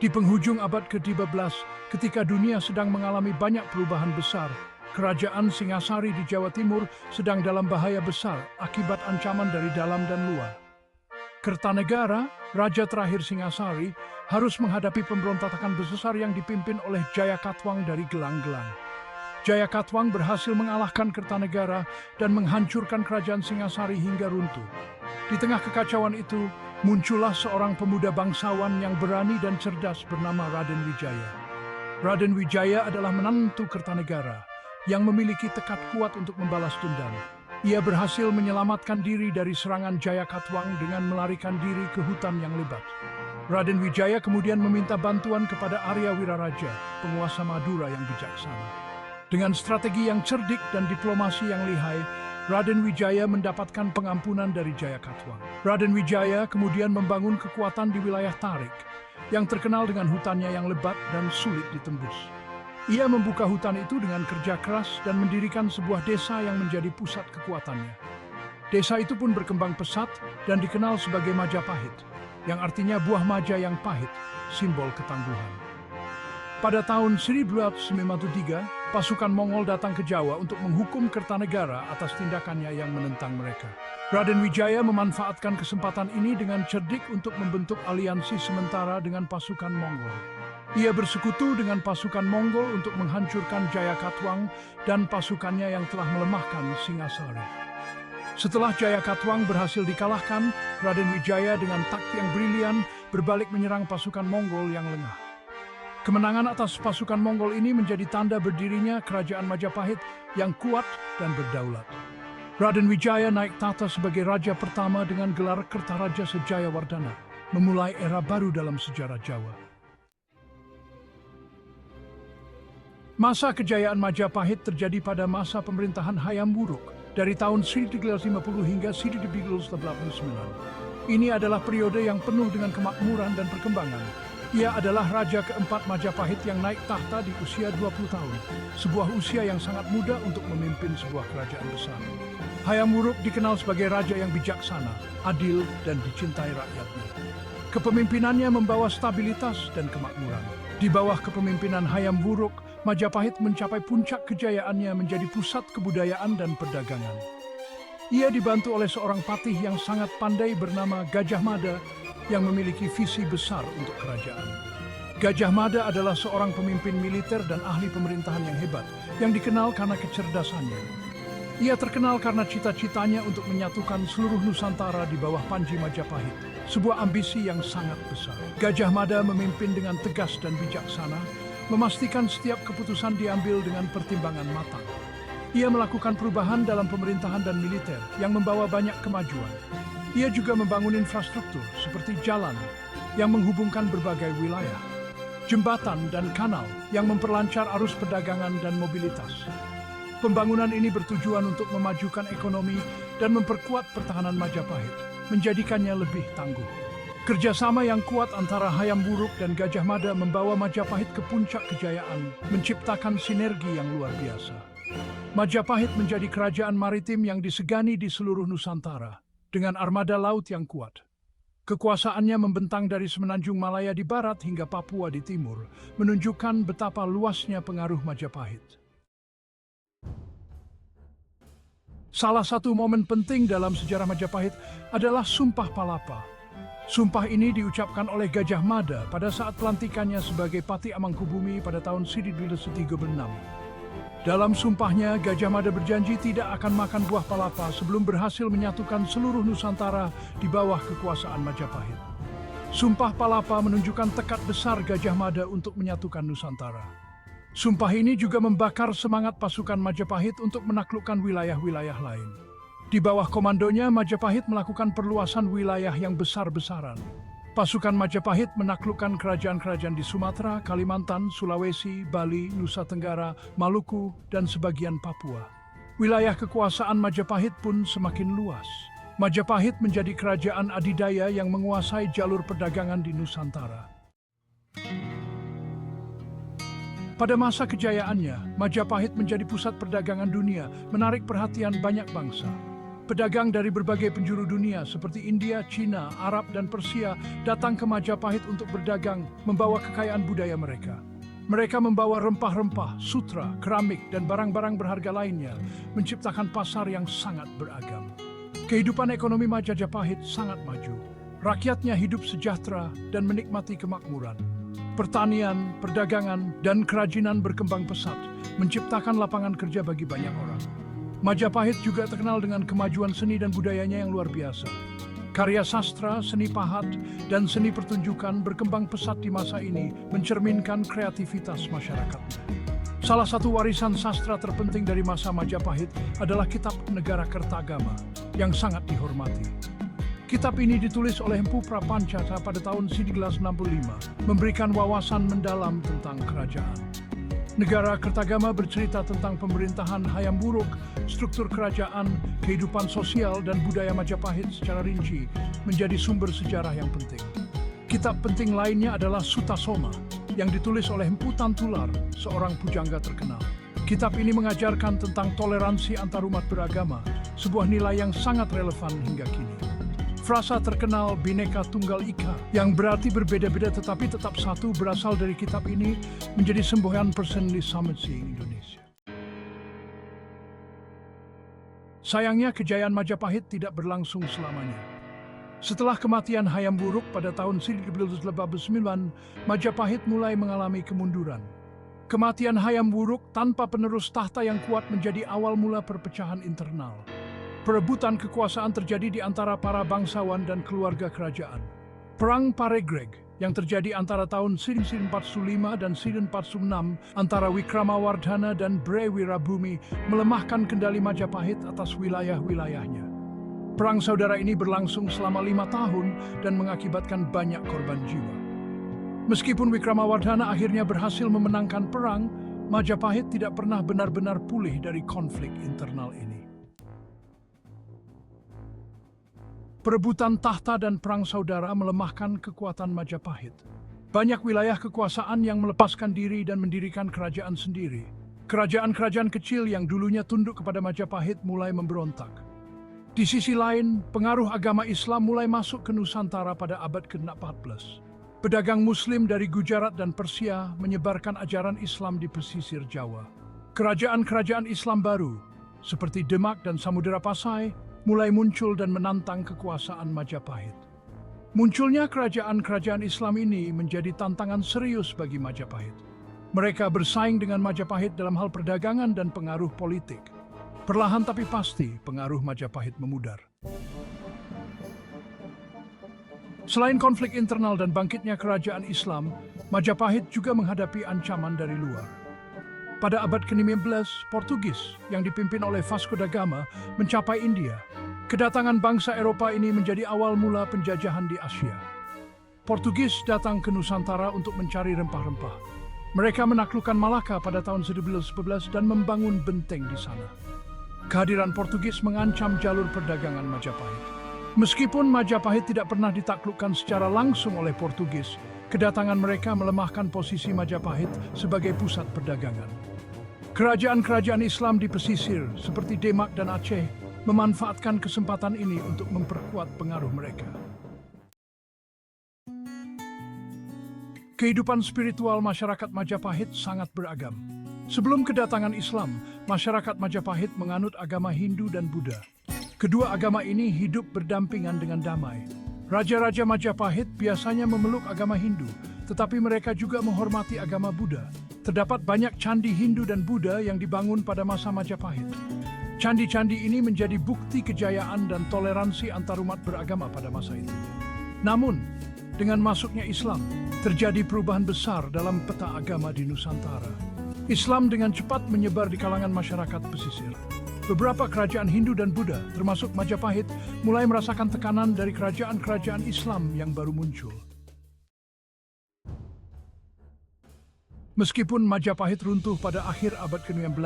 Di penghujung abad ke-13, ketika dunia sedang mengalami banyak perubahan besar, Kerajaan Singasari di Jawa Timur sedang dalam bahaya besar akibat ancaman dari dalam dan luar. Kertanegara, raja terakhir Singasari, harus menghadapi pemberontakan besar yang dipimpin oleh Jayakatwang dari Gelang-Gelang. Jayakatwang berhasil mengalahkan Kertanegara dan menghancurkan kerajaan Singasari hingga runtuh. Di tengah kekacauan itu, muncullah seorang pemuda bangsawan yang berani dan cerdas bernama Raden Wijaya. Raden Wijaya adalah menantu Kertanegara yang memiliki tekad kuat untuk membalas dendam. Ia berhasil menyelamatkan diri dari serangan Jayakatwang dengan melarikan diri ke hutan yang lebat. Raden Wijaya kemudian meminta bantuan kepada Arya Wiraraja, penguasa Madura yang bijaksana. Dengan strategi yang cerdik dan diplomasi yang lihai, Raden Wijaya mendapatkan pengampunan dari Jayakatwang. Raden Wijaya kemudian membangun kekuatan di wilayah Tarik, yang terkenal dengan hutannya yang lebat dan sulit ditembus. Ia membuka hutan itu dengan kerja keras dan mendirikan sebuah desa yang menjadi pusat kekuatannya. Desa itu pun berkembang pesat dan dikenal sebagai Majapahit, yang artinya buah maja yang pahit, simbol ketangguhan. Pada tahun 1293, pasukan Mongol datang ke Jawa untuk menghukum Kertanegara atas tindakannya yang menentang mereka. Raden Wijaya memanfaatkan kesempatan ini dengan cerdik untuk membentuk aliansi sementara dengan pasukan Mongol. Ia bersekutu dengan pasukan Mongol untuk menghancurkan Jayakatwang dan pasukannya yang telah melemahkan Singasari. Setelah Jayakatwang berhasil dikalahkan, Raden Wijaya dengan taktik yang brilian berbalik menyerang pasukan Mongol yang lengah. Kemenangan atas pasukan Mongol ini menjadi tanda berdirinya Kerajaan Majapahit yang kuat dan berdaulat. Raden Wijaya naik tahta sebagai raja pertama dengan gelar Kertaraja Sejayawardana, memulai era baru dalam sejarah Jawa. Masa kejayaan Majapahit terjadi pada masa pemerintahan Hayam Wuruk dari tahun 1350 hingga 1399. Ini adalah periode yang penuh dengan kemakmuran dan perkembangan. Ia adalah raja keempat Majapahit yang naik tahta di usia 20 tahun, sebuah usia yang sangat muda untuk memimpin sebuah kerajaan besar. Hayam Wuruk dikenal sebagai raja yang bijaksana, adil, dan dicintai rakyatnya. Kepemimpinannya membawa stabilitas dan kemakmuran. Di bawah kepemimpinan Hayam Wuruk, Majapahit mencapai puncak kejayaannya menjadi pusat kebudayaan dan perdagangan. Ia dibantu oleh seorang patih yang sangat pandai bernama Gajah Mada yang memiliki visi besar untuk kerajaan. Gajah Mada adalah seorang pemimpin militer dan ahli pemerintahan yang hebat, yang dikenal karena kecerdasannya. Ia terkenal karena cita-citanya untuk menyatukan seluruh Nusantara di bawah Panji Majapahit, sebuah ambisi yang sangat besar. Gajah Mada memimpin dengan tegas dan bijaksana, memastikan setiap keputusan diambil dengan pertimbangan matang. Ia melakukan perubahan dalam pemerintahan dan militer yang membawa banyak kemajuan. Ia juga membangun infrastruktur seperti jalan yang menghubungkan berbagai wilayah, jembatan dan kanal yang memperlancar arus perdagangan dan mobilitas. Pembangunan ini bertujuan untuk memajukan ekonomi dan memperkuat pertahanan Majapahit, menjadikannya lebih tangguh. Kerjasama yang kuat antara Hayam Wuruk dan Gajah Mada membawa Majapahit ke puncak kejayaan, menciptakan sinergi yang luar biasa. Majapahit menjadi kerajaan maritim yang disegani di seluruh Nusantara, dengan armada laut yang kuat. Kekuasaannya membentang dari Semenanjung Malaya di barat hingga Papua di timur, menunjukkan betapa luasnya pengaruh Majapahit. Salah satu momen penting dalam sejarah Majapahit adalah Sumpah Palapa. Sumpah ini diucapkan oleh Gajah Mada pada saat pelantikannya sebagai Patih Amangkubumi pada tahun 1336. Dalam sumpahnya, Gajah Mada berjanji tidak akan makan buah palapa sebelum berhasil menyatukan seluruh Nusantara di bawah kekuasaan Majapahit. Sumpah Palapa menunjukkan tekad besar Gajah Mada untuk menyatukan Nusantara. Sumpah ini juga membakar semangat pasukan Majapahit untuk menaklukkan wilayah-wilayah lain. Di bawah komandonya, Majapahit melakukan perluasan wilayah yang besar-besaran. Pasukan Majapahit menaklukkan kerajaan-kerajaan di Sumatera, Kalimantan, Sulawesi, Bali, Nusa Tenggara, Maluku, dan sebagian Papua. Wilayah kekuasaan Majapahit pun semakin luas. Majapahit menjadi kerajaan adidaya yang menguasai jalur perdagangan di Nusantara. Pada masa kejayaannya, Majapahit menjadi pusat perdagangan dunia, menarik perhatian banyak bangsa. Pedagang dari berbagai penjuru dunia seperti India, Cina, Arab, dan Persia datang ke Majapahit untuk berdagang, membawa kekayaan budaya mereka. Mereka membawa rempah-rempah, sutra, keramik, dan barang-barang berharga lainnya, menciptakan pasar yang sangat beragam. Kehidupan ekonomi Majapahit sangat maju. Rakyatnya hidup sejahtera dan menikmati kemakmuran. Pertanian, perdagangan, dan kerajinan berkembang pesat, menciptakan lapangan kerja bagi banyak orang. Majapahit juga terkenal dengan kemajuan seni dan budayanya yang luar biasa. Karya sastra, seni pahat, dan seni pertunjukan berkembang pesat di masa ini, mencerminkan kreativitas masyarakatnya. Salah satu warisan sastra terpenting dari masa Majapahit adalah Kitab Negara Kertagama, yang sangat dihormati. Kitab ini ditulis oleh Empu Prapanca pada tahun 1965, memberikan wawasan mendalam tentang kerajaan. Negara Kertagama bercerita tentang pemerintahan Hayam Wuruk, struktur kerajaan, kehidupan sosial, dan budaya Majapahit secara rinci menjadi sumber sejarah yang penting. Kitab penting lainnya adalah Sutasoma, yang ditulis oleh Empu Tantular, seorang pujangga terkenal. Kitab ini mengajarkan tentang toleransi antarumat beragama, sebuah nilai yang sangat relevan hingga kini. Frasa terkenal Bhinneka Tunggal Ika, yang berarti berbeda-beda tetapi tetap satu, berasal dari kitab ini, menjadi semboyan personalisasi Indonesia. Sayangnya kejayaan Majapahit tidak berlangsung selamanya. Setelah kematian Hayam Wuruk pada tahun 1989, Majapahit mulai mengalami kemunduran. Kematian Hayam Wuruk tanpa penerus tahta yang kuat menjadi awal mula perpecahan internal. Perebutan kekuasaan terjadi di antara para bangsawan dan keluarga kerajaan. Perang Paregreg yang terjadi antara tahun 1945 dan 1946 antara Wikramawardhana dan Bre Wirabumi melemahkan kendali Majapahit atas wilayah-wilayahnya. Perang saudara ini berlangsung selama 5 tahun dan mengakibatkan banyak korban jiwa. Meskipun Wikramawardhana akhirnya berhasil memenangkan perang, Majapahit tidak pernah benar-benar pulih dari konflik internal ini. Perebutan tahta dan perang saudara melemahkan kekuatan Majapahit. Banyak wilayah kekuasaan yang melepaskan diri dan mendirikan kerajaan sendiri. Kerajaan-kerajaan kecil yang dulunya tunduk kepada Majapahit mulai memberontak. Di sisi lain, pengaruh agama Islam mulai masuk ke Nusantara pada abad ke-14. Pedagang Muslim dari Gujarat dan Persia menyebarkan ajaran Islam di pesisir Jawa. Kerajaan-kerajaan Islam baru, seperti Demak dan Samudera Pasai, mulai muncul dan menantang kekuasaan Majapahit. Munculnya kerajaan-kerajaan Islam ini menjadi tantangan serius bagi Majapahit. Mereka bersaing dengan Majapahit dalam hal perdagangan dan pengaruh politik. Perlahan tapi pasti, pengaruh Majapahit memudar. Selain konflik internal dan bangkitnya kerajaan Islam, Majapahit juga menghadapi ancaman dari luar. Pada abad ke-15, Portugis yang dipimpin oleh Vasco da Gama mencapai India. Kedatangan bangsa Eropa ini menjadi awal mula penjajahan di Asia. Portugis datang ke Nusantara untuk mencari rempah-rempah. Mereka menaklukkan Malaka pada tahun 1911 dan membangun benteng di sana. Kehadiran Portugis mengancam jalur perdagangan Majapahit. Meskipun Majapahit tidak pernah ditaklukkan secara langsung oleh Portugis, kedatangan mereka melemahkan posisi Majapahit sebagai pusat perdagangan. Kerajaan-kerajaan Islam di pesisir seperti Demak dan Aceh memanfaatkan kesempatan ini untuk memperkuat pengaruh mereka. Kehidupan spiritual masyarakat Majapahit sangat beragam. Sebelum kedatangan Islam, masyarakat Majapahit menganut agama Hindu dan Buddha. Kedua agama ini hidup berdampingan dengan damai. Raja-raja Majapahit biasanya memeluk agama Hindu, tetapi mereka juga menghormati agama Buddha. Terdapat banyak candi Hindu dan Buddha yang dibangun pada masa Majapahit. Candi-candi ini menjadi bukti kejayaan dan toleransi antarumat beragama pada masa itu. Namun, dengan masuknya Islam, terjadi perubahan besar dalam peta agama di Nusantara. Islam dengan cepat menyebar di kalangan masyarakat pesisir. Beberapa kerajaan Hindu dan Buddha, termasuk Majapahit, mulai merasakan tekanan dari kerajaan-kerajaan Islam yang baru muncul. Meskipun Majapahit runtuh pada akhir abad ke-19,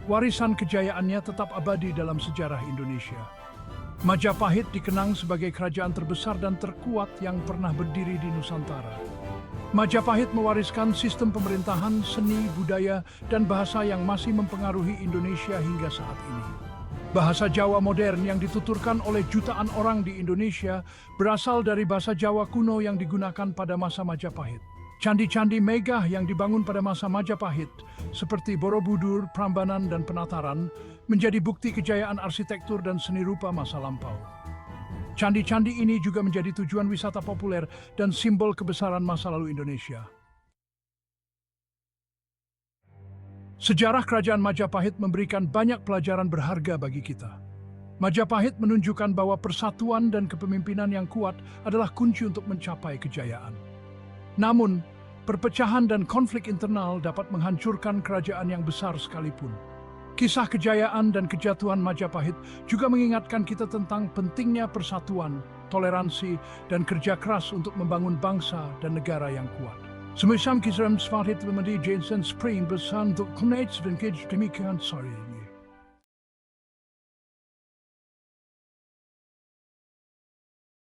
warisan kejayaannya tetap abadi dalam sejarah Indonesia. Majapahit dikenang sebagai kerajaan terbesar dan terkuat yang pernah berdiri di Nusantara. Majapahit mewariskan sistem pemerintahan, seni, budaya, dan bahasa yang masih mempengaruhi Indonesia hingga saat ini. Bahasa Jawa modern yang dituturkan oleh jutaan orang di Indonesia berasal dari bahasa Jawa kuno yang digunakan pada masa Majapahit. Candi-candi megah yang dibangun pada masa Majapahit, seperti Borobudur, Prambanan, dan Penataran, menjadi bukti kejayaan arsitektur dan seni rupa masa lampau. Candi-candi ini juga menjadi tujuan wisata populer dan simbol kebesaran masa lalu Indonesia. Sejarah Kerajaan Majapahit memberikan banyak pelajaran berharga bagi kita. Majapahit menunjukkan bahwa persatuan dan kepemimpinan yang kuat adalah kunci untuk mencapai kejayaan. Namun, perpecahan dan konflik internal dapat menghancurkan kerajaan yang besar sekalipun. Kisah kejayaan dan kejatuhan Majapahit juga mengingatkan kita tentang pentingnya persatuan, toleransi, dan kerja keras untuk membangun bangsa dan negara yang kuat. Semisal kisah Svarthit Lemadi Jensen Spring besan untuk Kunait dan Demikian sorry.